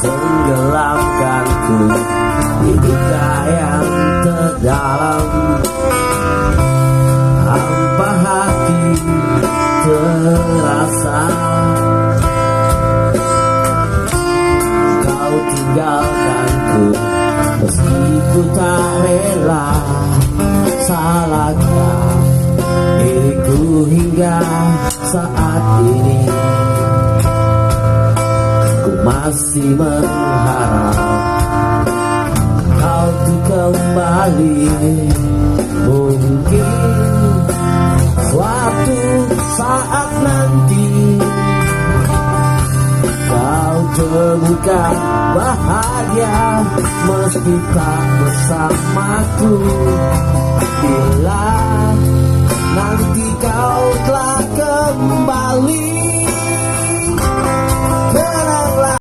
tenggelamkanku di duka yang terdalam. Hampa hati terasa, kau tinggalkanku meski ku tak rela. Salahkah diriku hingga saat ini? Ku masih mengharap kau tuh kembali. Mungkin suatu saat nanti kau temukan bahagia meski tak bersamaku. Bila nanti kau telah kembali,